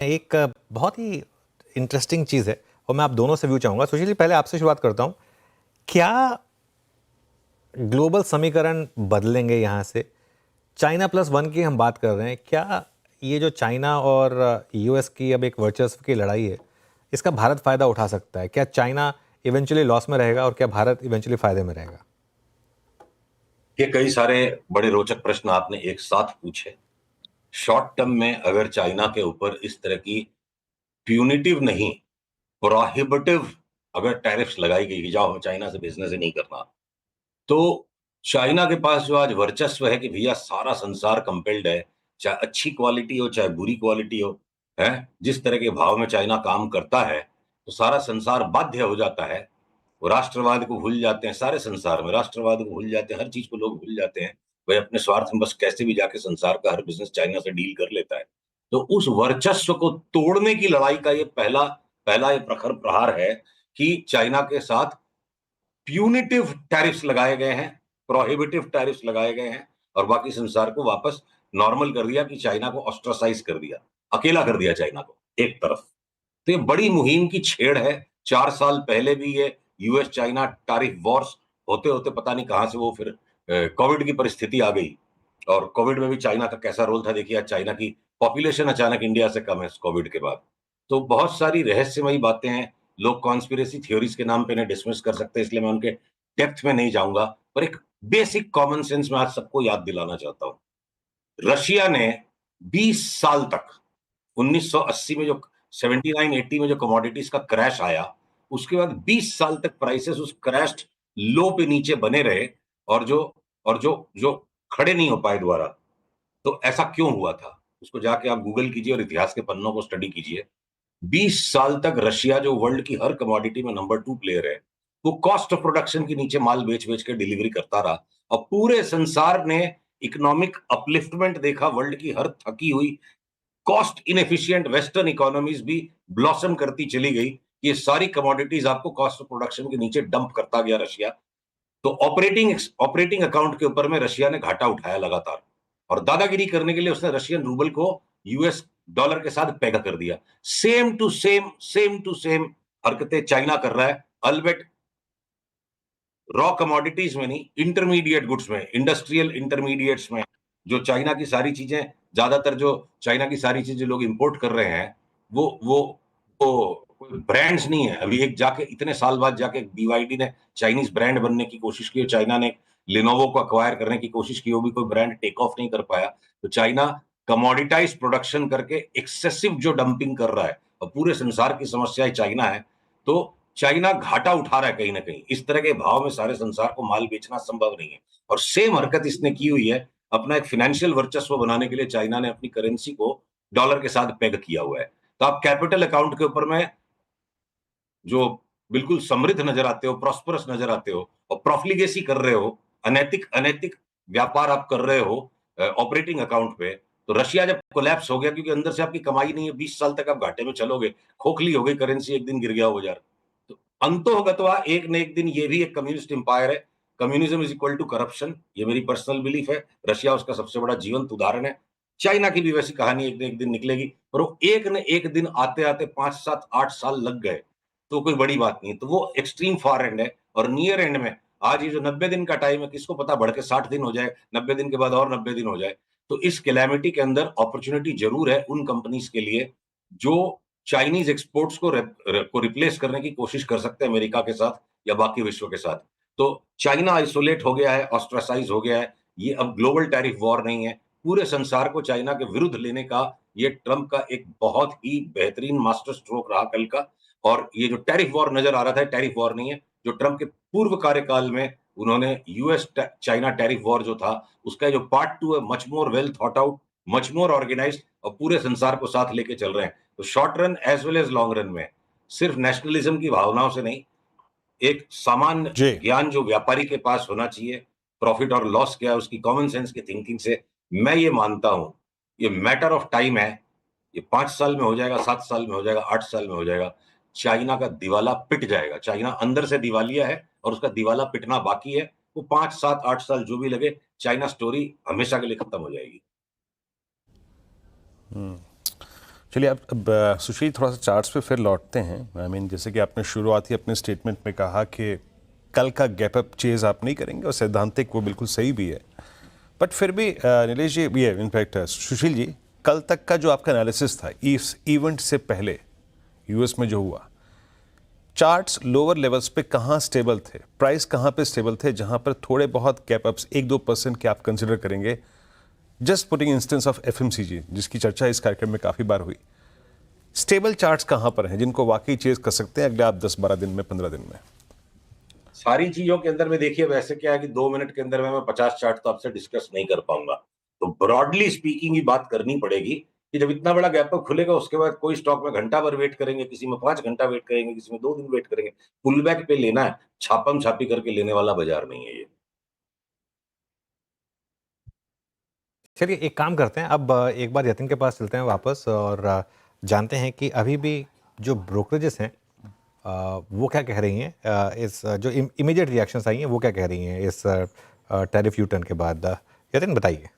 एक बहुत ही इंटरेस्टिंग चीज़ है और मैं आप दोनों से व्यू चाहूँगा। सुशील जी, पहले आपसे शुरुआत करता हूँ। क्या ग्लोबल समीकरण बदलेंगे यहाँ से? चाइना प्लस वन की हम बात कर रहे हैं, क्या ये जो चाइना और यूएस की अब एक वर्चस्व की लड़ाई है, इसका भारत फ़ायदा उठा सकता है? क्या चाइना इवेंचुअली लॉस में रहेगा और क्या भारत इवेंचुअली फ़ायदे में रहेगा? ये कई सारे बड़े रोचक प्रश्न आपने एक साथ पूछे। शॉर्ट टर्म में अगर चाइना के ऊपर इस तरह की प्यूनिटिव नहीं, प्रोहिबिटिव अगर टैरिफ्स लगाई गई कि जाओ चाइना से बिजनेस ही नहीं करना, तो चाइना के पास जो आज वर्चस्व है कि भैया सारा संसार कंपेल्ड है, चाहे अच्छी क्वालिटी हो चाहे बुरी क्वालिटी हो, है जिस तरह के भाव में चाइना काम करता है, तो सारा संसार बाध्य हो जाता है। वो राष्ट्रवाद को भूल जाते हैं, सारे संसार में राष्ट्रवाद को भूल जाते हैं, हर चीज को लोग भूल जाते हैं। वह अपने स्वार्थ में बस कैसे भी जाके संसार का हर बिजनेस चाइना से डील कर लेता है। तो उस वर्चस्व को तोड़ने की लड़ाई का ये पहला पहला ये प्रखर प्रहार है कि चाइना के साथ प्यूनिटिव टैरिफ्स लगाए गए हैं, प्रोहिबिटिव टैरिफ्स लगाए गए हैं और बाकी संसार को वापस नॉर्मल कर दिया कि चाइना को ऑस्ट्रासाइज कर दिया, अकेला कर दिया चाइना को एक तरफ। तो ये बड़ी मुहिम की छेड़ है। 4 साल पहले भी ये यूएस चाइना टैरिफ वॉर्स होते होते पता नहीं कहां से वो फिर कोविड की परिस्थिति आ गई और कोविड में भी चाइना का कैसा रोल था देखिए। आज चाइना की पॉपुलेशन अचानक इंडिया से कम है कोविड के बाद। तो बहुत सारी रहस्यमयी बातें हैं। लोग कॉन्स्पिरेसी थ्योरीज के नाम पे इन्हें डिसमिस कर सकते हैं, इसलिए मैं उनके डेप्थ में नहीं जाऊंगा। पर एक बेसिक कॉमन सेंस मैं आज सबको याद दिलाना चाहता हूं। रशिया ने 20 साल तक 1980 में जो 79-80 में जो कमोडिटीज का क्रैश आया, उसके बाद 20 साल तक प्राइसेस उस क्रैश्ड लो पे नीचे बने रहे और जो खड़े नहीं हो पाए दोबारा। तो ऐसा क्यों हुआ था? उसको जाके आप गूगल कीजिए और इतिहास के पन्नों को स्टडी कीजिए। 20 साल तक रशिया जो वर्ल्ड की हर कमोडिटी में नंबर 2 प्लेयर है, वो कॉस्ट ऑफ प्रोडक्शन के नीचे माल बेच-बेच के डिलीवरी करता रहा और पूरे संसार ने इकोनॉमिक अपलिफ्टमेंट देखा। वर्ल्ड की हर थकी हुई कॉस्ट इनएफिशिएंट वेस्टर्न इकोनॉमीज भी ब्लॉसम करती चली गई। ये सारी कमोडिटीज आपको कॉस्ट ऑफ प्रोडक्शन के नीचे डंप करता गया रशिया। तो ऑपरेटिंग अकाउंट के ऊपर में रशिया ने घाटा उठाया लगातार और दादागिरी करने के लिए उसने रशियन रूबल को यूएस डॉलर के साथ पेग कर दिया। सेम टू सेम हरकतें चाइना कर रहा है, अलबेट रॉ कमोडिटीज में नहीं, इंटरमीडिएट गुड्स में, इंडस्ट्रियल इंटरमीडिएट्स में। जो चाइना की सारी चीजें, ज्यादातर जो चाइना की सारी चीजें लोग इंपोर्ट कर रहे हैं, वो ब्रांड्स नहीं है। अभी एक जाके इतने साल बाद जाके बीवाईडी ने चाइनीज ब्रांड बनने की कोशिश की और चाइना ने लिनोवो को अक्वायर करने की कोशिश की, वो भी कोई ब्रांड टेक ऑफ नहीं कर पाया। तो चाइना कमोडिटाइज प्रोडक्शन करके एक्सेसिव जो डंपिंग कर रहा है और पूरे संसार की समस्या चाइना है। तो चाइना घाटा उठा रहा है कहीं ना कहीं। इस तरह के भाव में सारे संसार को माल बेचना संभव नहीं है और सेम हरकत इसने की हुई है। अपना एक फाइनेंशियल वर्चस्व बनाने के लिए चाइना ने अपनी करेंसी को डॉलर के साथ पेग किया हुआ है। तो आप कैपिटल अकाउंट के ऊपर में जो बिल्कुल समृद्ध नजर आते हो, प्रॉस्परस नजर आते हो और प्रॉफिलिगेसी कर रहे हो, अनैतिक अनैतिक व्यापार आप कर रहे हो ऑपरेटिंग अकाउंट पे, तो रशिया जब कोलैप्स हो गया क्योंकि अंदर से आपकी कमाई नहीं है, 20 साल तक आप घाटे में चलोगे, खोखली हो गई करेंसी, एक दिन गिर गया हो यार। तो अंतोगत्वा एक न एक दिन ये भी एक कम्युनिस्ट एम्पायर है। Communism is equal to corruption, ये मेरी पर्सनल बिलीफ है। रशिया उसका सबसे बड़ा जीवंत उदाहरण है। चाइना की भी वैसी कहानी एक न एक दिन निकलेगी, पर वो एक न एक दिन आते आते 5 7 8 साल लग गए तो कोई बड़ी बात नहीं। तो वो एक्सट्रीम फार एंड है और नियर एंड में आज ये जो 90 दिन का टाइम है, किसको पता बढ़ के 60 दिन हो जाए, 90 दिन के बाद और 90 दिन हो जाए। तो इस कैलेमिटी के अंदर अपॉर्चुनिटी जरूर है उन कंपनीज के लिए जो चाइनीज एक्सपोर्ट्स को रिप्लेस करने की कोशिश कर सकते हैं अमेरिका के साथ या बाकी विश्व के साथ। तो चाइना आइसोलेट हो गया है, ऑस्ट्रासाइज हो गया है। ये अब ग्लोबल टैरिफ वॉर नहीं है। पूरे संसार को चाइना के विरुद्ध लेने का ये ट्रंप का एक बहुत ही बेहतरीन मास्टर स्ट्रोक रहा कल का। और ये जो टैरिफ वॉर नजर आ रहा था, टैरिफ वॉर नहीं है। जो ट्रंप के पूर्व कार्यकाल में उन्होंने यूएस चाइना टैरिफ वॉर जो था, उसका जो पार्ट 2 है, much more well thought out, much more organised और पूरे संसार को साथ लेके चल रहे हैं। तो short run as well as long run में सिर्फ नेशनलिज्म की भावनाओं से नहीं, एक सामान्य जी। ज्ञान जो व्यापारी के पास होना चाहिए, प्रॉफिट और लॉस क्या है उसकी कॉमन सेंस की थिंकिंग से, मैं ये मानता हूं ये मैटर ऑफ टाइम है। ये 5 साल में हो जाएगा, 7 साल में हो जाएगा, 8 साल में हो जाएगा। चाइना का दिवाला पिट जाएगा। चाइना अंदर से दिवालिया है और उसका दिवाला पिटना बाकी है। वो 5 7 8 साल जो भी लगे, चाइना स्टोरी हमेशा के लिए खत्म हो जाएगी। चलिए अब सुशील थोड़ा सा चार्ट्स पे फिर लौटते हैं। आई मीन जैसे कि आपने शुरुआती अपने स्टेटमेंट में कहा कि कल का गैप अप चेज आप नहीं करेंगे और सैद्धांतिक वो बिल्कुल सही भी है, बट फिर भी नीलेश जी भी है, इनफैक्ट सुशील जी, कल तक का जो आपका एनालिसिस था इस इवेंट से पहले यूएस में जो हुआ, चार्ट्स लोअर लेवल्स पे कहाँ स्टेबल थे, प्राइस कहाँ पे स्टेबल थे जहाँ पर थोड़े बहुत गैप अप्स 1-2% के आप कंसिडर करेंगे? Just putting instance of FMCG जिसकी चर्चा इस कार्यक्रम में काफ़ी बार हुई, स्टेबल चार्ट्स कहाँ पर हैं जिनको वाकई चेज कर सकते हैं अगले आप 10-12 दिन में, 15 दिन में? सारी चीजों के अंदर में देखिए, वैसे क्या है कि 2 मिनट के अंदर में मैं 50 चार्ट तो आपसे डिस्कस नहीं कर पाऊंगा। तो ब्रॉडली स्पीकिंग ही बात करनी पड़ेगी कि जब इतना बड़ा गैप अप खुलेगा उसके बाद कोई स्टॉक में घंटा भर वेट करेंगे, किसी में 5 घंटा वेट करेंगे, किसी में 2 दिन वेट करेंगे। पुल बैक पे लेना है, छापम छापी करके लेने वाला बाजार नहीं है ये। चलिए एक काम करते हैं, अब एक बार यतिन के पास चलते हैं वापस और जानते हैं कि अभी भी जो ब्रोकरेजेस हैं वो क्या कह रही हैं, इस जो इमीडिएट रिएक्शंस आई हैं वो क्या कह रही हैं इस टैरिफ यू टर्न के बाद। यतिन बताइए।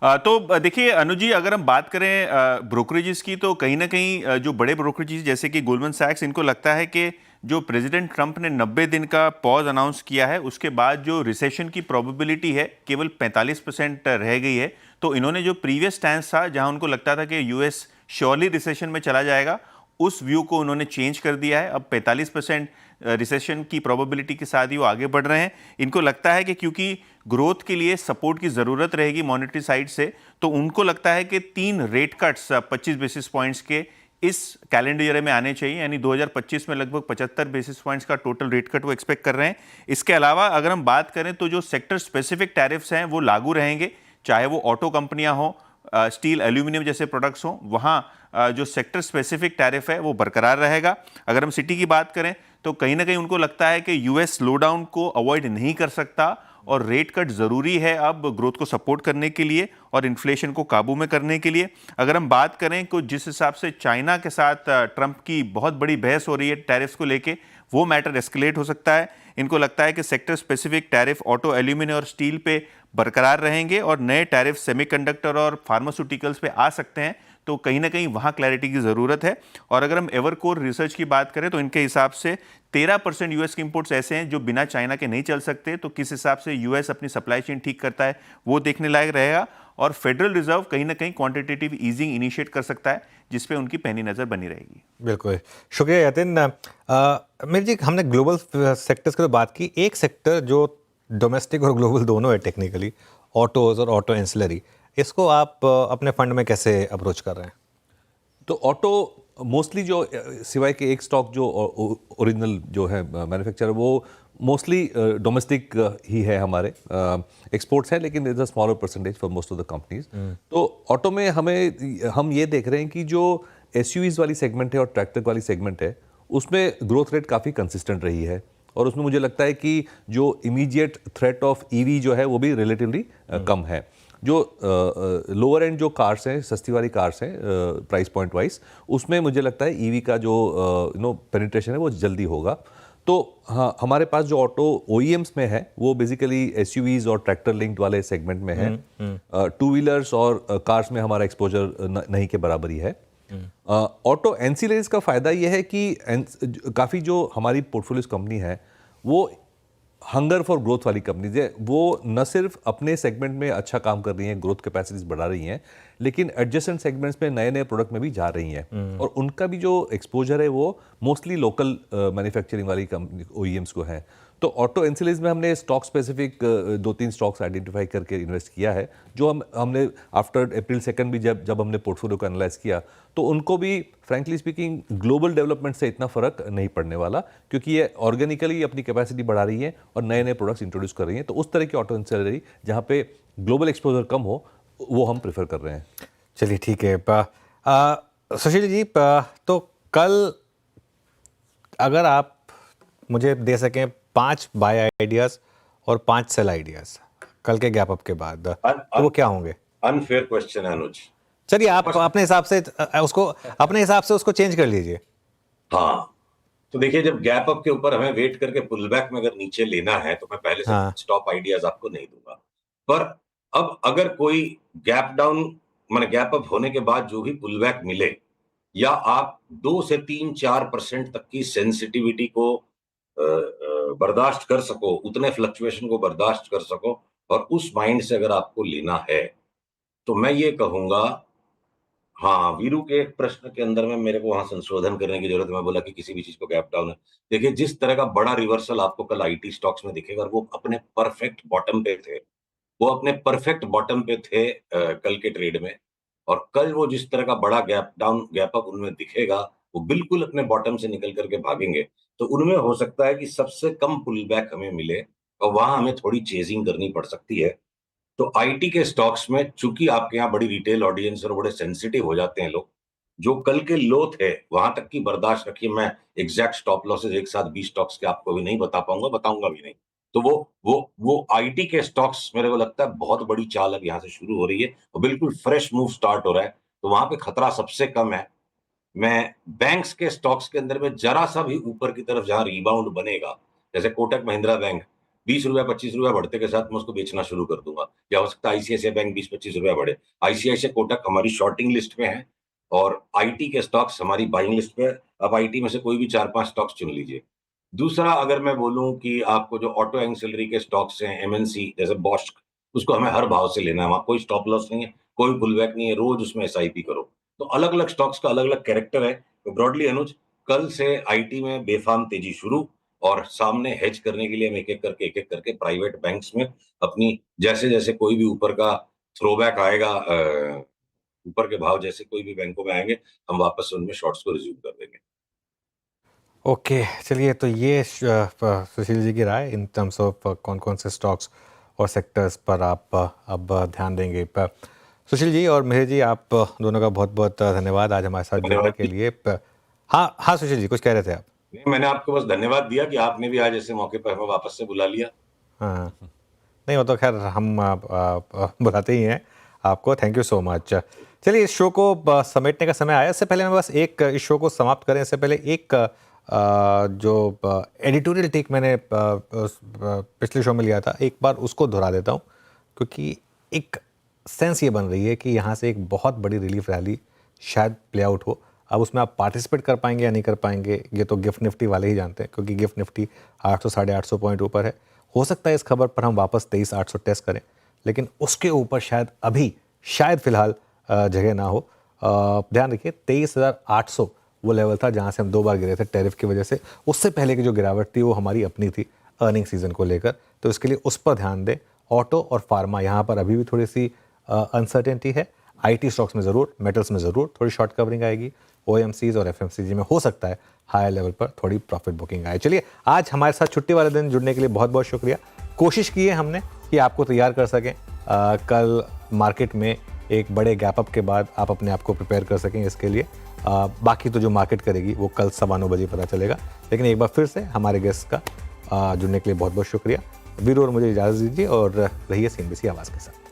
तो देखिए अनुज जी, अगर हम बात करें ब्रोकरेजेस की, तो कहीं ना कहीं जो बड़े ब्रोकरेजेस जैसे कि गोल्डमैन सैक्स, इनको लगता है कि जो प्रेसिडेंट ट्रंप ने 90 दिन का पॉज अनाउंस किया है उसके बाद जो रिसेशन की प्रोबेबिलिटी है केवल 45% रह गई है। तो इन्होंने जो प्रीवियस स्टैंस था जहां उनको लगता था कि यूएस श्योरली रिसेशन में चला जाएगा, उस व्यू को उन्होंने चेंज कर दिया है। अब 45% रिसेशन की प्रोबेबिलिटी के साथ ही वो आगे बढ़ रहे हैं। इनको लगता है कि क्योंकि ग्रोथ के लिए सपोर्ट की ज़रूरत रहेगी मॉनेटरी साइड से, तो उनको लगता है कि 3 रेट कट्स 25 बेसिस पॉइंट्स के इस कैलेंडर ईयर में आने चाहिए, यानी 2025 में लगभग 75 बेसिस पॉइंट्स का टोटल रेट कट वो एक्सपेक्ट कर रहे हैं। इसके अलावा अगर हम बात करें तो जो सेक्टर स्पेसिफिक टैरिफ्स हैं वो लागू रहेंगे, चाहे वो ऑटो कंपनियां हो, स्टील एल्यूमिनियम जैसे प्रोडक्ट्स हो, वहाँ जो सेक्टर स्पेसिफिक टैरिफ है वो बरकरार रहेगा। अगर हम सिटी की बात करें तो कहीं ना कहीं उनको लगता है कि यूएस स्लोडाउन को अवॉइड नहीं कर सकता और रेट कट ज़रूरी है अब ग्रोथ को सपोर्ट करने के लिए और इन्फ्लेशन को काबू में करने के लिए। अगर हम बात करें कि जिस हिसाब से चाइना के साथ ट्रंप की बहुत बड़ी बहस हो रही है टैरिफ्स को लेके, वो मैटर एस्केलेट हो सकता है। इनको लगता है कि sector specific tariff auto, aluminium और स्टील पे बरकरार रहेंगे और नए टैरिफ सेमीकंडक्टर और फार्मास्यूटिकल्स पे आ सकते हैं, तो कहीं ना कहीं वहाँ क्लैरिटी की ज़रूरत है। और अगर हम एवरकोर रिसर्च की बात करें तो इनके हिसाब से 13% यूएस के इंपोर्ट्स ऐसे हैं जो बिना चाइना के नहीं चल सकते, तो किस हिसाब से यूएस अपनी सप्लाई चेन ठीक करता है वो देखने लायक रहेगा। और फेडरल रिजर्व कहीं ना कहीं क्वांटिटेटिव ईजिंग इनिशिएट कर सकता है जिसपे उनकी पैनी नज़र बनी रहेगी। बिल्कुल, शुक्रिया यतिन। मेरी जी, हमने ग्लोबल सेक्टर्स की तो बात की, एक सेक्टर जो डोमेस्टिक और ग्लोबल दोनों है टेक्निकली, ऑटोज और ऑटो एंसिलरी, इसको आप अपने फंड में कैसे अप्रोच कर रहे हैं? तो ऑटो मोस्टली जो सिवाय के एक स्टॉक जो ओरिजिनल जो है मैन्युफैक्चरर, वो मोस्टली डोमेस्टिक ही है हमारे, एक्सपोर्ट्स है लेकिन is a smaller percentage for most of the companies. तो ऑटो में हम ये देख रहे हैं कि जो एसयूवीज वाली सेगमेंट है और ट्रैक्टर वाली सेगमेंट है उसमें ग्रोथ रेट काफ़ी कंसिस्टेंट रही है और उसमें मुझे लगता है कि जो इमीडिएट थ्रेट ऑफ ईवी जो है वो भी रिलेटिवली कम है। जो लोअर एंड जो कार्स हैं, सस्ती वाली कार्स हैं प्राइस पॉइंट वाइज, उसमें मुझे लगता है ईवी का जो पेनिट्रेशन है वो जल्दी होगा। तो हाँ, हमारे पास जो ऑटो ओईएम्स में है वो बेसिकली एसयूवीज और ट्रैक्टर लिंक्ड वाले सेगमेंट में है। टू व्हीलर्स और कार्स में हमारा एक्सपोजर नहीं के बराबर ही है। ऑटो एंसिलरीज का फ़ायदा ये है कि काफ़ी जो हमारी पोर्टफोलियोज कंपनी है वो हंगर फॉर ग्रोथ वाली कंपनीज है, वो न सिर्फ अपने सेगमेंट में अच्छा काम कर रही हैं, ग्रोथ कैपेसिटीज बढ़ा रही हैं, लेकिन एडजेसेंट सेगमेंट्स में नए नए प्रोडक्ट में भी जा रही हैं और उनका भी जो एक्सपोजर है वो मोस्टली लोकल मैन्युफैक्चरिंग वाली कंपनी ओईएम्स को है। तो ऑटो एंसिलरीज में हमने स्टॉक स्पेसिफिक 2-3 स्टॉक्स आइडेंटिफाई करके इन्वेस्ट किया है, जो हमने आफ्टर अप्रैल 2 भी जब हमने पोर्टफोलियो को एनालाइज किया तो उनको भी फ्रैंकली स्पीकिंग ग्लोबल डेवलपमेंट से इतना फर्क नहीं पड़ने वाला, क्योंकि ये ऑर्गेनिकली अपनी कैपेसिटी बढ़ा रही है और नए नए प्रोडक्ट्स इंट्रोड्यूस कर रही हैं। तो उस तरह की ऑटो एंसिलरी जहाँ पे ग्लोबल एक्सपोजर कम हो वो हम प्रेफर कर रहे हैं। चलिए ठीक है। सुशील जी, तो कल अगर आप मुझे दे सकें 5 बाय आइडियाज और 5 सेल आइडियाज कल के गैप अप के बाद, तो वो क्या होंगे? अनफेयर क्वेश्चन है अनुज। चलिए आप अपने हिसाब से उसको चेंज कर लीजिए। हाँ, तो देखिए, जब गैप अप के ऊपर हमें वेट करके पुल बैक में अगर नीचे लेना है तो मैं पहले से स्टॉप आइडियाज आपको नहीं दूंगा। पर अब अगर कोई गैप डाउन माने गैप अप होने के बाद जो भी पुल बैक मिले या आप 2 से 3-4% तक की सेंसिटिविटी को बर्दाश्त कर सको, उतने फ्लक्चुएशन को बर्दाश्त कर सको, और उस माइंड से अगर आपको लेना है, तो मैं ये कहूंगा, हाँ, वीरू के एक प्रश्न के अंदर में मेरे को वहां संशोधन करने की जरूरत है। मैं बोला कि किसी भी चीज को गैप डाउन है। देखिए, जिस तरह का बड़ा रिवर्सल आपको कल आईटी स्टॉक्स में दिखेगा, और वो अपने परफेक्ट बॉटम पे थे, वो अपने परफेक्ट बॉटम पे थे कल के ट्रेड में, और कल वो जिस तरह का बड़ा गैप डाउन, गैप अप उनमें दिखेगा, वो बिल्कुल अपने बॉटम से निकल करके भागेंगे। तो उनमें हो सकता है कि सबसे कम पुल बैक हमें मिले, और वहां हमें थोड़ी चेजिंग करनी पड़ सकती है। तो आईटी के स्टॉक्स में, चूंकि आपके यहाँ बड़ी रिटेल ऑडियंस और बड़े सेंसिटिव हो जाते हैं लोग, जो कल के लो थे वहां तक की बर्दाश्त रखिए। मैं एग्जैक्ट स्टॉप लॉसेस एक साथ 20 स्टॉक्स के आपको भी नहीं बता पाऊंगा, बताऊंगा भी नहीं। तो वो आईटी के स्टॉक्स, मेरे को लगता है बहुत बड़ी चाल अब यहाँ से शुरू हो रही है, और बिल्कुल फ्रेश मूव स्टार्ट हो रहा है। तो वहां पे खतरा सबसे कम है। मैं बैंक्स के स्टॉक्स के अंदर में जरा सा भी ऊपर की तरफ जहां रिबाउंड बनेगा, जैसे कोटक महिंद्रा बैंक 20 रुपया 25 रुपया बढ़ते के साथ मैं उसको बेचना शुरू कर दूंगा, या हो सकता है आईसीआईसीआई बैंक 20-25 रुपया बढ़े। आईसीआईसीआई कोटक हमारी शॉर्टिंग लिस्ट में है, और आईटी के स्टॉक्स हमारी बाइंग लिस्ट पे है। अब आईटी में से कोई भी 4-5 स्टॉक्स चुन लीजिए। दूसरा, अगर मैं बोलूं कि आपको जो ऑटो एंसिलरी के स्टॉक्स हैं, एमएनसी जैसे बॉश, उसको हमें हर भाव से लेना है, वहां कोई स्टॉप लॉस नहीं है, कोई पुलबैक नहीं है, रोज उसमें एसआईपी करो। तो अलग अलग स्टॉक्स का अलग अलग कैरेक्टर है। तो ब्रॉडली अनुज, कल से आईटी में बेफाम तेजी शुरू, और सामने हेज करने के लिए हम एक एक करके प्राइवेट बैंक्स में अपनी, जैसे जैसे कोई भी ऊपर का थ्रोबैक आएगा, ऊपर के भाव जैसे कोई भी बैंकों में आएंगे, हम वापस से उनमें शॉर्ट्स को रिज्यूम कर देंगे। ओके, चलिए, तो ये सुशील जी की राय इन टर्म्स ऑफ कौन कौन से स्टॉक्स और सेक्टर्स पर आप अब ध्यान देंगे। सुशील जी और मेहर जी, आप दोनों का बहुत बहुत धन्यवाद आज हमारे साथ जुड़ने के लिए। हाँ हाँ, सुशील जी कुछ कह रहे थे आप? नहीं, मैंने आपको बस धन्यवाद दिया कि आपने भी आज ऐसे मौके पर हमें वापस से बुला लिया। हाँ, नहीं, वो तो खैर हम बुलाते ही हैं आपको। Thank you so much. चलिए, इस शो को समेटने का समय आया। इससे पहले मैं बस एक इस शो को समाप्त करें इससे पहले एक जो एडिटोरियल टेक मैंने पिछले शो में लिया था, एक बार उसको दोहरा देता हूँ, क्योंकि एक सेंस ये बन रही है कि यहाँ से एक बहुत बड़ी रिलीफ रैली शायद प्ले आउट हो। अब उसमें आप पार्टिसिपेट कर पाएंगे या नहीं कर पाएंगे, ये तो गिफ्ट निफ्टी वाले ही जानते हैं, क्योंकि गिफ्ट निफ्टी 800-850 पॉइंट ऊपर है। हो सकता है इस खबर पर हम वापस 23,800 टेस्ट करें, लेकिन उसके ऊपर शायद अभी शायद फिलहाल जगह ना हो। ध्यान रखिए, 23,800 वो लेवल था जहां से हम 2 बार गिरे थे टैरिफ की वजह से। उससे पहले की जो गिरावट थी वो हमारी अपनी थी अर्निंग सीजन को लेकर, तो इसके लिए उस पर ध्यान दें। ऑटो और फार्मा यहाँ पर अभी भी थोड़ी सी अनसर्टेनिटी है। आईटी स्टॉक्स में ज़रूर, मेटल्स में ज़रूर थोड़ी शॉर्ट कवरिंग आएगी। ओएमसीज और एफएमसीजी में हो सकता है हायर लेवल पर थोड़ी प्रॉफिट बुकिंग आए। चलिए, आज हमारे साथ छुट्टी वाले दिन जुड़ने के लिए बहुत बहुत शुक्रिया। कोशिश की है हमने कि आपको तैयार कर सकें कल मार्केट में एक बड़े गैप अप के बाद आप अपने आप को प्रिपेयर कर सकें इसके लिए। बाकी तो जो मार्केट करेगी वो कल 9:15 बजे पता चलेगा। लेकिन एक बार फिर से हमारे गेस्ट का जुड़ने के लिए बहुत बहुत शुक्रिया। वीरू और मुझे इजाज़त दीजिए, और रहिए सीएनबीसी आवाज़ के साथ।